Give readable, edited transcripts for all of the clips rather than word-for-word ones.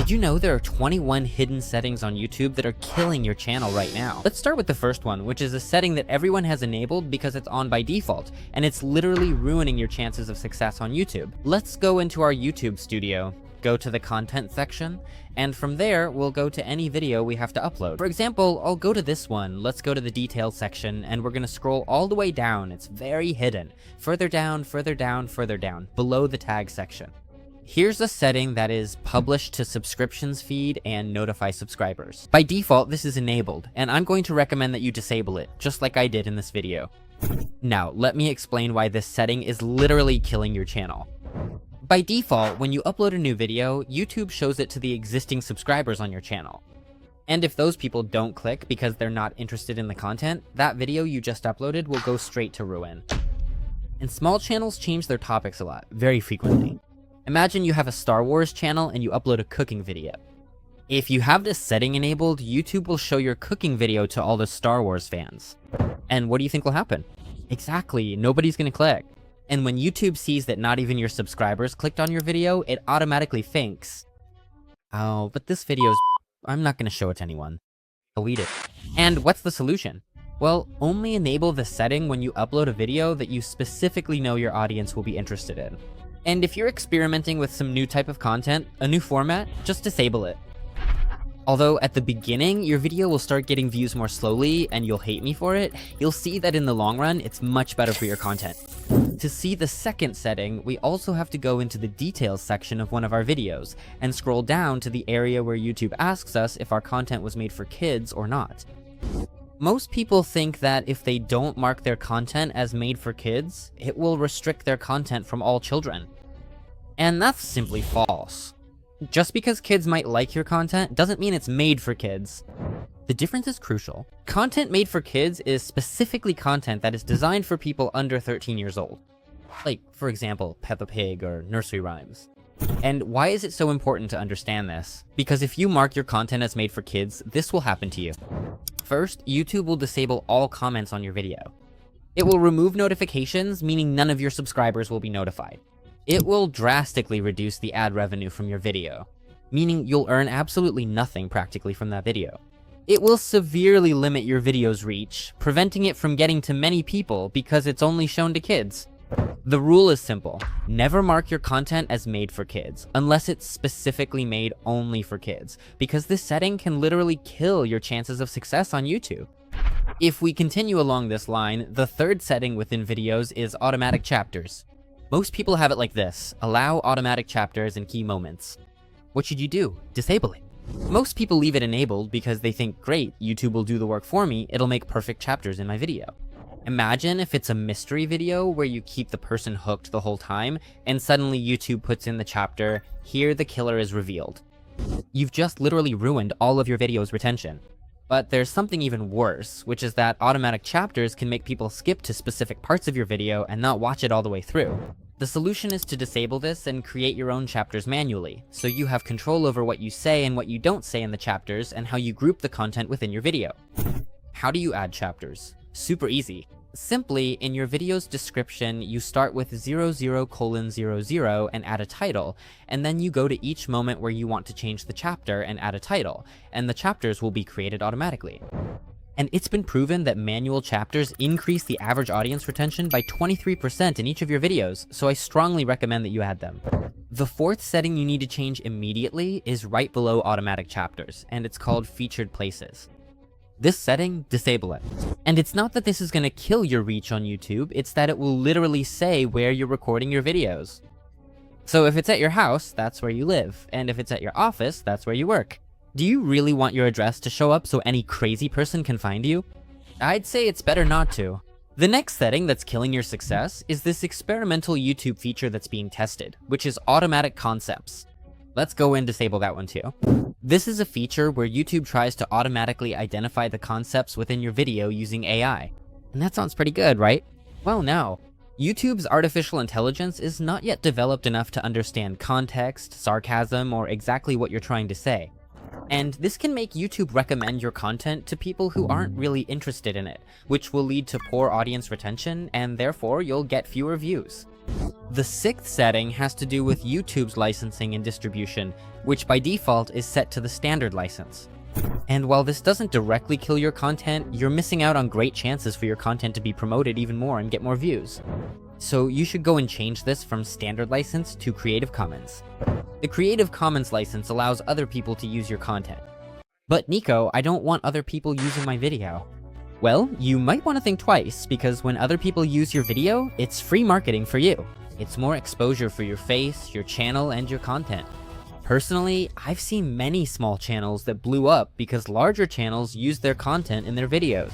Did you know there are 21 hidden settings on YouTube that are killing your channel right now? Let's start with the first one, which is a setting that everyone has enabled because it's on by default, and it's literally ruining your chances of success on YouTube. Let's go into our YouTube studio, go to the content section, and from there, we'll go to any video we have to upload. For example, I'll go to this one. Let's go to the details section, and we're gonna scroll all the way down. It's very hidden. Further down, further down, further down, below the tag section. Here's a setting that is publish to subscriptions feed and notify subscribers. By default, this is enabled, and I'm going to recommend that you disable it, just like I did in this video. Now, let me explain why this setting is literally killing your channel. By default, when you upload a new video, YouTube shows it to the existing subscribers on your channel. And if those people don't click because they're not interested in the content, that video you just uploaded will go straight to ruin. And small channels change their topics a lot, very frequently. Imagine you have a Star Wars channel and you upload a cooking video. If you have this setting enabled, YouTube will show your cooking video to all the Star Wars fans. And what do you think will happen? Exactly, nobody's gonna click. And when YouTube sees that not even your subscribers clicked on your video, it automatically thinks, oh, but this video's... I'm not gonna show it to anyone. Delete it. And what's the solution? Well, only enable the setting when you upload a video that you specifically know your audience will be interested in. And if you're experimenting with some new type of content, a new format, just disable it. Although at the beginning, your video will start getting views more slowly and you'll hate me for it, you'll see that in the long run, it's much better for your content. To see the second setting, we also have to go into the details section of one of our videos and scroll down to the area where YouTube asks us if our content was made for kids or not. Most people think that if they don't mark their content as made for kids, it will restrict their content from all children. And that's simply false. Just because kids might like your content doesn't mean it's made for kids. The difference is crucial. Content made for kids is specifically content that is designed for people under 13 years old. Like, for example, Peppa Pig or nursery rhymes. And why is it so important to understand this? Because if you mark your content as made for kids, this will happen to you. First, YouTube will disable all comments on your video. It will remove notifications, meaning none of your subscribers will be notified. It will drastically reduce the ad revenue from your video, meaning you'll earn absolutely nothing practically from that video. It will severely limit your video's reach, preventing it from getting to many people because it's only shown to kids. The rule is simple. Never mark your content as made for kids, unless it's specifically made only for kids, because this setting can literally kill your chances of success on YouTube. If we continue along this line, the third setting within videos is automatic chapters. Most people have it like this: allow automatic chapters in key moments. What should you do? Disable it. Most people leave it enabled because they think, great, YouTube will do the work for me, it'll make perfect chapters in my video. Imagine if it's a mystery video where you keep the person hooked the whole time, and suddenly YouTube puts in the chapter, here the killer is revealed. You've just literally ruined all of your video's retention. But there's something even worse, which is that automatic chapters can make people skip to specific parts of your video and not watch it all the way through. The solution is to disable this and create your own chapters manually, so you have control over what you say and what you don't say in the chapters and how you group the content within your video. How do you add chapters? Super easy. Simply, in your video's description, you start with 00:00 and add a title, and then you go to each moment where you want to change the chapter and add a title, and the chapters will be created automatically. And it's been proven that manual chapters increase the average audience retention by 23% in each of your videos, so I strongly recommend that you add them. The fourth setting you need to change immediately is right below automatic chapters, and it's called featured places. This setting, disable it. And it's not that this is gonna kill your reach on YouTube, it's that it will literally say where you're recording your videos. So if it's at your house, that's where you live, and if it's at your office, that's where you work. Do you really want your address to show up so any crazy person can find you? I'd say it's better not to. The next setting that's killing your success is this experimental YouTube feature that's being tested, which is automatic concepts. Let's go and disable that one too. This is a feature where YouTube tries to automatically identify the concepts within your video using AI. And that sounds pretty good, right? Well, no. YouTube's artificial intelligence is not yet developed enough to understand context, sarcasm, or exactly what you're trying to say. And this can make YouTube recommend your content to people who aren't really interested in it, which will lead to poor audience retention, and therefore you'll get fewer views. The sixth setting has to do with YouTube's licensing and distribution, which by default is set to the standard license. And while this doesn't directly kill your content, you're missing out on great chances for your content to be promoted even more and get more views. So you should go and change this from standard license to Creative Commons. The Creative Commons license allows other people to use your content. But Nico, I don't want other people using my video. Well, you might want to think twice, because when other people use your video, it's free marketing for you. It's more exposure for your face, your channel, and your content. Personally, I've seen many small channels that blew up because larger channels use their content in their videos.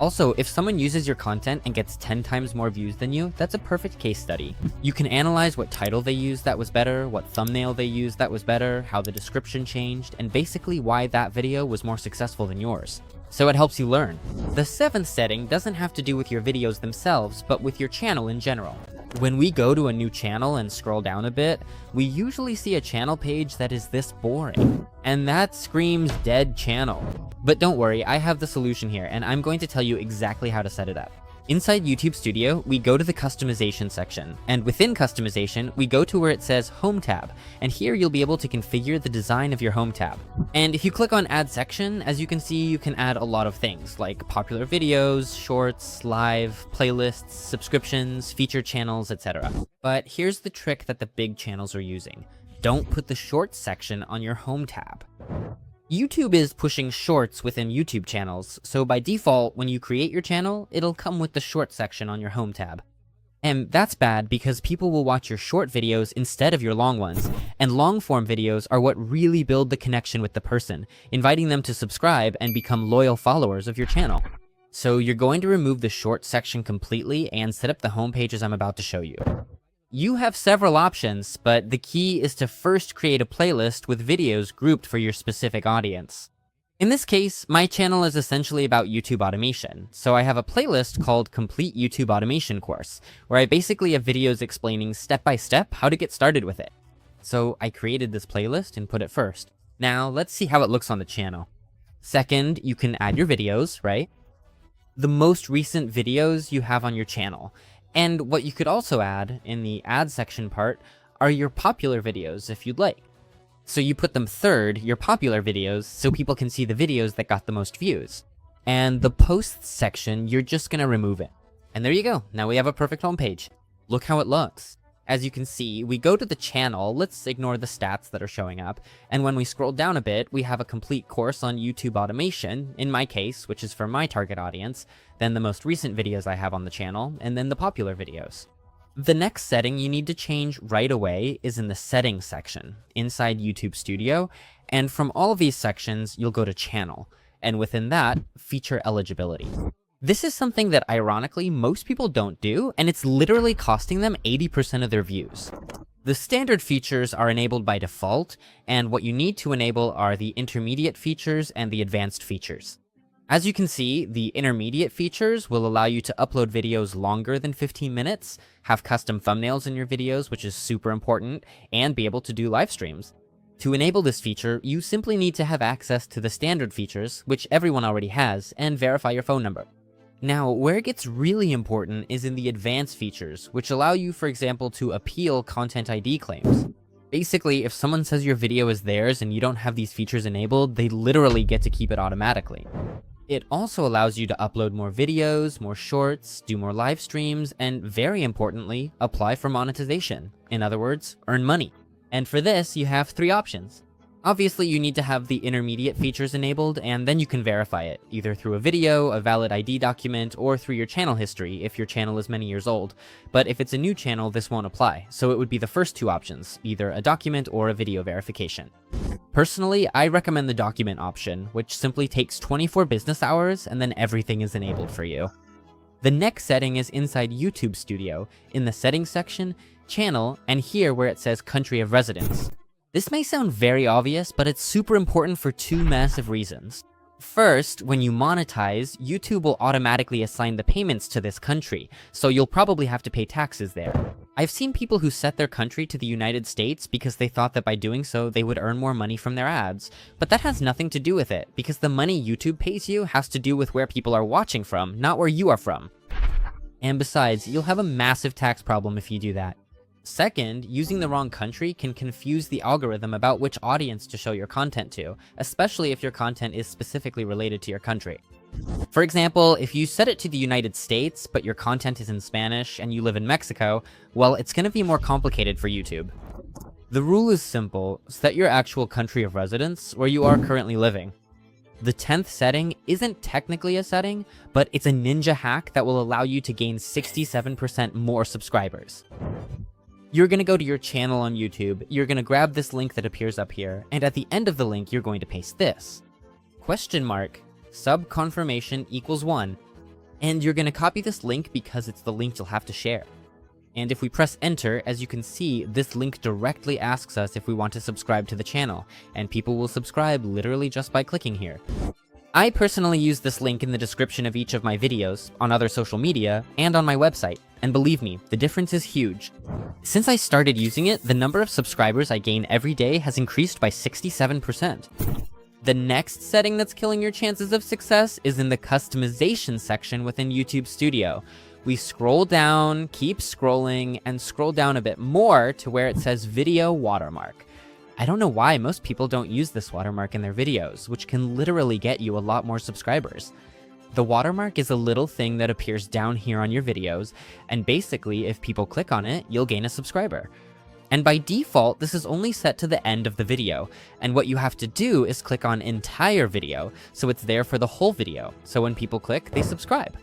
Also, if someone uses your content and gets 10 times more views than you, that's a perfect case study. You can analyze what title they used that was better, what thumbnail they used that was better, how the description changed, and basically why that video was more successful than yours. So it helps you learn. The seventh setting doesn't have to do with your videos themselves, but with your channel in general. When we go to a new channel and scroll down a bit, we usually see a channel page that is this boring. And that screams dead channel. But don't worry, I have the solution here, and I'm going to tell you exactly how to set it up. Inside YouTube Studio, we go to the customization section, and within customization, we go to where it says Home tab, and here you'll be able to configure the design of your Home tab. And if you click on Add Section, as you can see, you can add a lot of things, like popular videos, shorts, live, playlists, subscriptions, featured channels, etc. But here's the trick that the big channels are using. Don't put the Shorts section on your Home tab. YouTube is pushing shorts within YouTube channels, so by default, when you create your channel, it'll come with the short section on your Home tab. And that's bad because people will watch your short videos instead of your long ones, and long form videos are what really build the connection with the person, inviting them to subscribe and become loyal followers of your channel. So you're going to remove the short section completely and set up the home page as I'm about to show you. You have several options, but the key is to first create a playlist with videos grouped for your specific audience. In this case, my channel is essentially about YouTube automation, so I have a playlist called Complete YouTube Automation Course, where I basically have videos explaining step-by-step how to get started with it. So I created this playlist and put it first. Now let's see how it looks on the channel. Second, you can add your videos, right? The most recent videos you have on your channel. And what you could also add in the add section part are your popular videos if you'd like. So you put them third, your popular videos, so people can see the videos that got the most views. And the posts section, you're just gonna remove it. And there you go, now we have a perfect homepage. Look how it looks. As you can see, we go to the channel, let's ignore the stats that are showing up, and when we scroll down a bit, we have a complete course on YouTube automation, in my case, which is for my target audience, then the most recent videos I have on the channel, and then the popular videos. The next setting you need to change right away is in the settings section, inside YouTube Studio, and from all of these sections, you'll go to channel, and within that, feature eligibility. This is something that ironically most people don't do, and it's literally costing them 80% of their views. The standard features are enabled by default, and what you need to enable are the intermediate features and the advanced features. As you can see, the intermediate features will allow you to upload videos longer than 15 minutes, have custom thumbnails in your videos, which is super important, and be able to do live streams. To enable this feature, you simply need to have access to the standard features, which everyone already has, and verify your phone number. Now, where it gets really important is in the advanced features, which allow you, for example, to appeal Content ID claims. Basically, if someone says your video is theirs and you don't have these features enabled, they literally get to keep it automatically. It also allows you to upload more videos, more shorts, do more live streams, and very importantly, apply for monetization. In other words, earn money. And for this, you have 3 options. Obviously, you need to have the intermediate features enabled, and then you can verify it, either through a video, a valid ID document, or through your channel history if your channel is many years old. But if it's a new channel, this won't apply, so it would be the first 2 options, either a document or a video verification. Personally, I recommend the document option, which simply takes 24 business hours, and then everything is enabled for you. The next setting is inside YouTube Studio, in the settings section, channel, and here where it says country of residence. This may sound very obvious, but it's super important for 2 massive reasons. First, when you monetize, YouTube will automatically assign the payments to this country, so you'll probably have to pay taxes there. I've seen people who set their country to the United States because they thought that by doing so, they would earn more money from their ads. But that has nothing to do with it, because the money YouTube pays you has to do with where people are watching from, not where you are from. And besides, you'll have a massive tax problem if you do that. Second, using the wrong country can confuse the algorithm about which audience to show your content to, especially if your content is specifically related to your country. For example, if you set it to the United States, but your content is in Spanish and you live in Mexico, well, it's going to be more complicated for YouTube. The rule is simple: set your actual country of residence where you are currently living. The 10th setting isn't technically a setting, but it's a ninja hack that will allow you to gain 67% more subscribers. You're going to go to your channel on YouTube, you're going to grab this link that appears up here, and at the end of the link you're going to paste this. Sub confirmation equals 1. And you're going to copy this link because it's the link you'll have to share. And if we press enter, as you can see, this link directly asks us if we want to subscribe to the channel, and people will subscribe literally just by clicking here. I personally use this link in the description of each of my videos, on other social media, and on my website, and believe me, the difference is huge. Since I started using it, the number of subscribers I gain every day has increased by 67%. The next setting that's killing your chances of success is in the customization section within YouTube Studio. We scroll down, keep scrolling, and scroll down a bit more to where it says video watermark. I don't know why most people don't use this watermark in their videos, which can literally get you a lot more subscribers. The watermark is a little thing that appears down here on your videos, and basically if people click on it, you'll gain a subscriber. And by default, this is only set to the end of the video, and what you have to do is click on entire video, so it's there for the whole video, so when people click, they subscribe.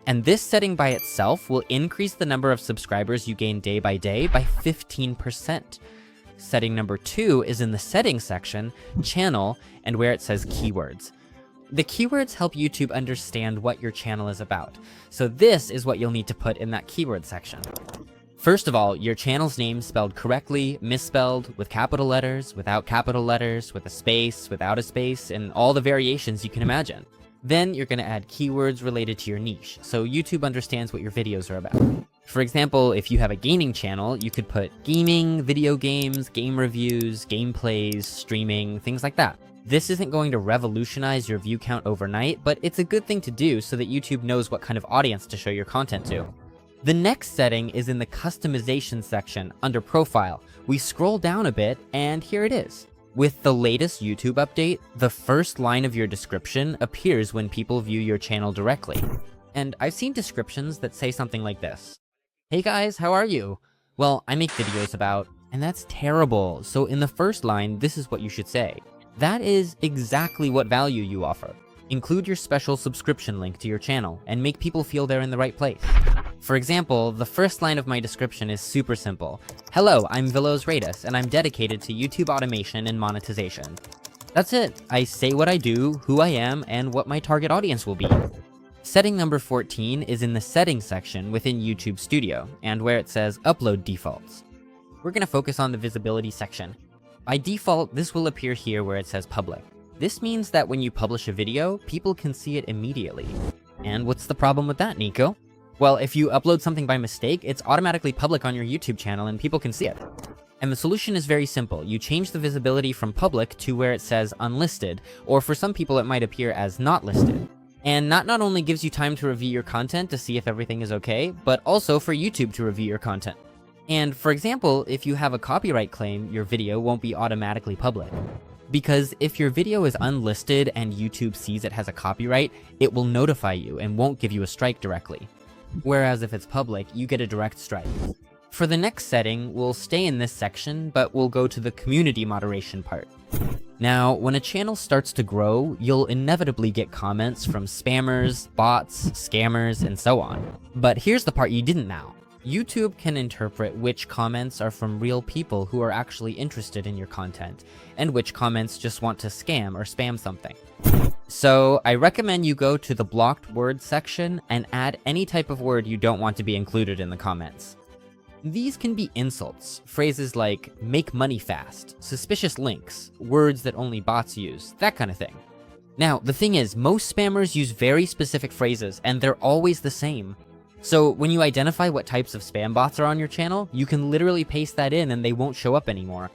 And this setting by itself will increase the number of subscribers you gain day by 15%. Setting number 2 is in the settings section, channel, and where it says keywords. The keywords help YouTube understand what your channel is about, so this is what you'll need to put in that keyword section. First of all, your channel's name spelled correctly, misspelled, with capital letters, without capital letters, with a space, without a space, and all the variations you can imagine. Then you're going to add keywords related to your niche, so YouTube understands what your videos are about. For example, if you have a gaming channel, you could put gaming, video games, game reviews, gameplays, streaming, things like that. This isn't going to revolutionize your view count overnight, but it's a good thing to do so that YouTube knows what kind of audience to show your content to. The next setting is in the customization section under profile. We scroll down a bit and here it is. With the latest YouTube update, the first line of your description appears when people view your channel directly. And I've seen descriptions that say something like this. Hey guys, how are you? Well, I make videos about, and that's terrible. So in the first line, this is what you should say. That is exactly what value you offer. Include your special subscription link to your channel and make people feel they're in the right place. For example, the first line of my description is super simple. Hello, I'm Villos Radis, and I'm dedicated to YouTube automation and monetization. That's it. I say what I do, who I am, and what my target audience will be. Setting number 14 is in the settings section within YouTube Studio, and where it says upload defaults. We're going to focus on the visibility section. By default, this will appear here where it says public. This means that when you publish a video, people can see it immediately. And what's the problem with that, Nico? Well, if you upload something by mistake, it's automatically public on your YouTube channel and people can see it. And the solution is very simple. You change the visibility from public to where it says unlisted, or for some people it might appear as not listed. And that not only gives you time to review your content to see if everything is okay, but also for YouTube to review your content. And for example, if you have a copyright claim, your video won't be automatically public. Because if your video is unlisted and YouTube sees it has a copyright, it will notify you and won't give you a strike directly. Whereas if it's public, you get a direct strike. For the next setting, we'll stay in this section, but we'll go to the community moderation part. Now, when a channel starts to grow, you'll inevitably get comments from spammers, bots, scammers, and so on. But here's the part you didn't know. YouTube can interpret which comments are from real people who are actually interested in your content, and which comments just want to scam or spam something. So I recommend you go to the blocked words section and add any type of word you don't want to be included in the comments. These can be insults, phrases like make money fast, suspicious links, words that only bots use, that kind of thing. Now, the thing is, most spammers use very specific phrases and they're always the same. So when you identify what types of spam bots are on your channel, you can literally paste that in and they won't show up anymore.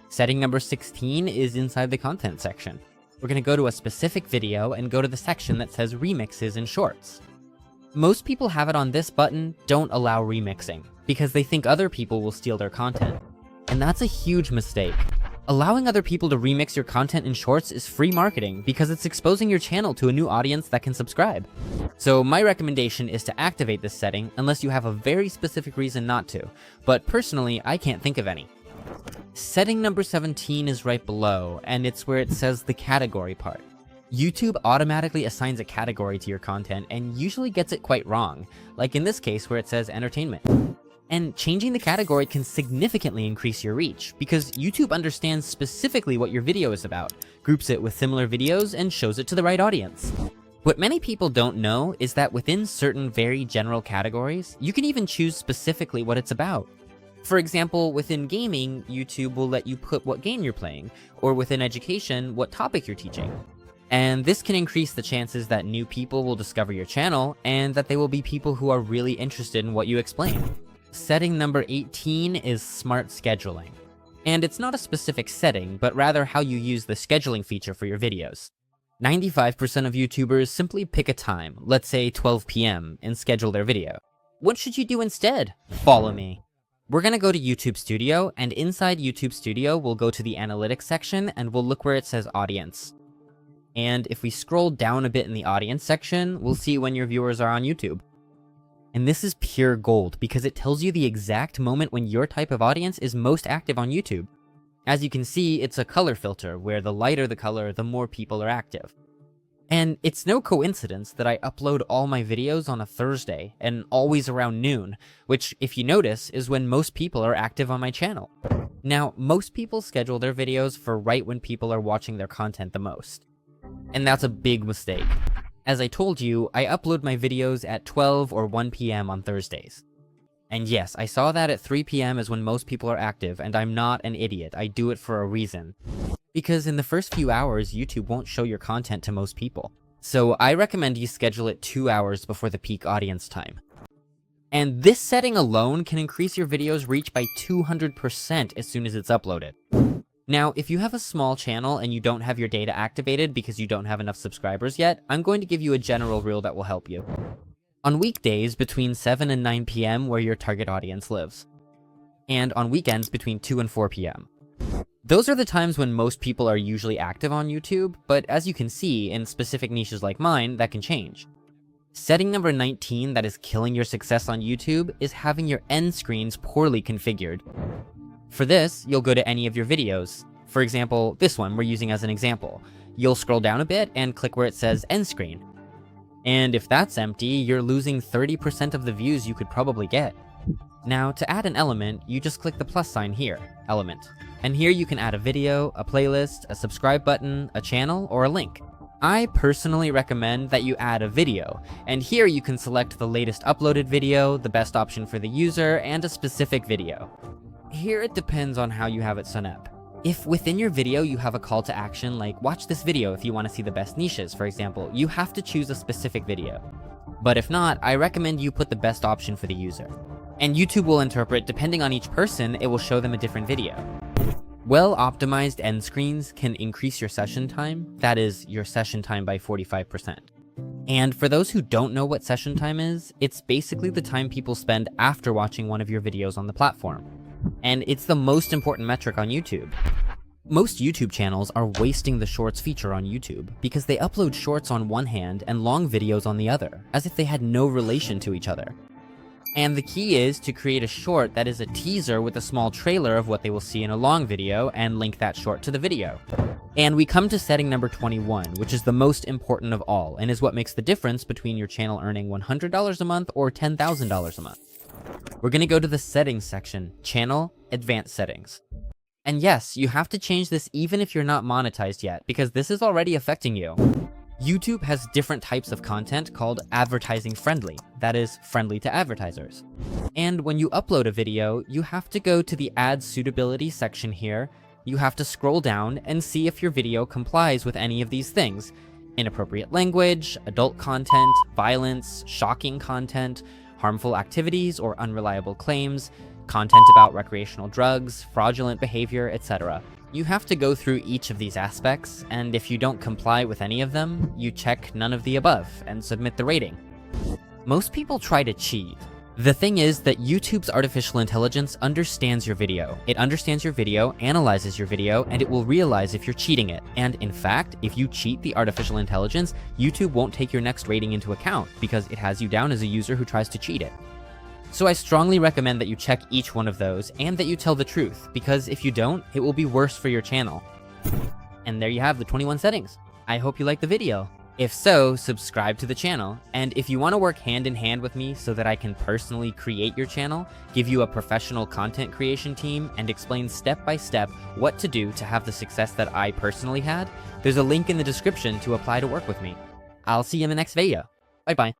Setting number 16 is inside the content section. We're going to go to a specific video and go to the section that says remixes and shorts. Most people have it on this button, don't allow remixing, because they think other people will steal their content. And that's a huge mistake. Allowing other people to remix your content in shorts is free marketing because it's exposing your channel to a new audience that can subscribe. So my recommendation is to activate this setting unless you have a very specific reason not to, but personally, I can't think of any. Setting number 17 is right below, and it's where it says the category part. YouTube automatically assigns a category to your content and usually gets it quite wrong, like in this case where it says entertainment. And changing the category can significantly increase your reach, because YouTube understands specifically what your video is about, groups it with similar videos, and shows it to the right audience. What many people don't know is that within certain very general categories, you can even choose specifically what it's about. For example, within gaming, YouTube will let you put what game you're playing, or within education, what topic you're teaching. And this can increase the chances that new people will discover your channel, and that they will be people who are really interested in what you explain. Setting number 18 is smart scheduling. And it's not a specific setting, but rather how you use the scheduling feature for your videos. 95% of YouTubers simply pick a time, let's say 12 PM, and schedule their video. What should you do instead? Follow me. We're gonna go to YouTube Studio, and inside YouTube Studio, we'll go to the analytics section, and we'll look where it says audience. And if we scroll down a bit in the audience section, we'll see when your viewers are on YouTube. And this is pure gold because it tells you the exact moment when your type of audience is most active on YouTube. As you can see, it's a color filter where the lighter the color, the more people are active. And it's no coincidence that I upload all my videos on a Thursday and always around noon, which, if you notice, is when most people are active on my channel. Now, most people schedule their videos for right when people are watching their content the most. And that's a big mistake. As I told you, I upload my videos at 12 or 1 PM on Thursdays. And yes, I saw that at 3 PM is when most people are active, and I'm not an idiot, I do it for a reason. Because in the first few hours, YouTube won't show your content to most people. So I recommend you schedule it 2 hours before the peak audience time. And this setting alone can increase your video's reach by 200% as soon as it's uploaded. Now, if you have a small channel and you don't have your data activated because you don't have enough subscribers yet, I'm going to give you a general rule that will help you. On weekdays, between 7 and 9 PM where your target audience lives. And on weekends, between 2 and 4 PM. Those are the times when most people are usually active on YouTube, but as you can see, in specific niches like mine, that can change. Setting number 19 that is killing your success on YouTube is having your end screens poorly configured. For this, you'll go to any of your videos. For example, this one we're using as an example. You'll scroll down a bit and click where it says end screen. And if that's empty, you're losing 30% of the views you could probably get. Now, to add an element, you just click the plus sign here, element. And here you can add a video, a playlist, a subscribe button, a channel, or a link. I personally recommend that you add a video, and here you can select the latest uploaded video, the best option for the user, and a specific video. Here it depends on how you have it set up. If within your video you have a call to action like watch this video if you want to see the best niches, for example, you have to choose a specific video. But if not, I recommend you put the best option for the user. And YouTube will interpret, depending on each person, it will show them a different video. Well-optimized end screens can increase your session time, that is, your session time by 45%. And for those who don't know what session time is, it's basically the time people spend after watching one of your videos on the platform. And it's the most important metric on YouTube. Most YouTube channels are wasting the Shorts feature on YouTube because they upload Shorts on one hand and long videos on the other, as if they had no relation to each other. And the key is to create a short that is a teaser with a small trailer of what they will see in a long video and link that short to the video. And we come to setting number 21, which is the most important of all and is what makes the difference between your channel earning $100 a month or $10,000 a month. We're gonna go to the settings section, channel, advanced settings. And yes, you have to change this even if you're not monetized yet, because this is already affecting you. YouTube has different types of content called advertising friendly, that is, friendly to advertisers. And when you upload a video, you have to go to the ad suitability section here. You have to scroll down and see if your video complies with any of these things. Inappropriate language, adult content, violence, shocking content, harmful activities or unreliable claims, content about recreational drugs, fraudulent behavior, etc. You have to go through each of these aspects, and if you don't comply with any of them, you check none of the above and submit the rating. Most people try to cheat. The thing is that YouTube's artificial intelligence understands your video. It understands your video, analyzes your video, and it will realize if you're cheating it. And in fact, if you cheat the artificial intelligence, YouTube won't take your next rating into account because it has you down as a user who tries to cheat it. So I strongly recommend that you check each one of those and that you tell the truth, because if you don't, it will be worse for your channel. And there you have the 21 settings. I hope you liked the video. If so, subscribe to the channel, and if you want to work hand in hand with me so that I can personally create your channel, give you a professional content creation team, and explain step by step what to do to have the success that I personally had, there's a link in the description to apply to work with me. I'll see you in the next video. Bye bye.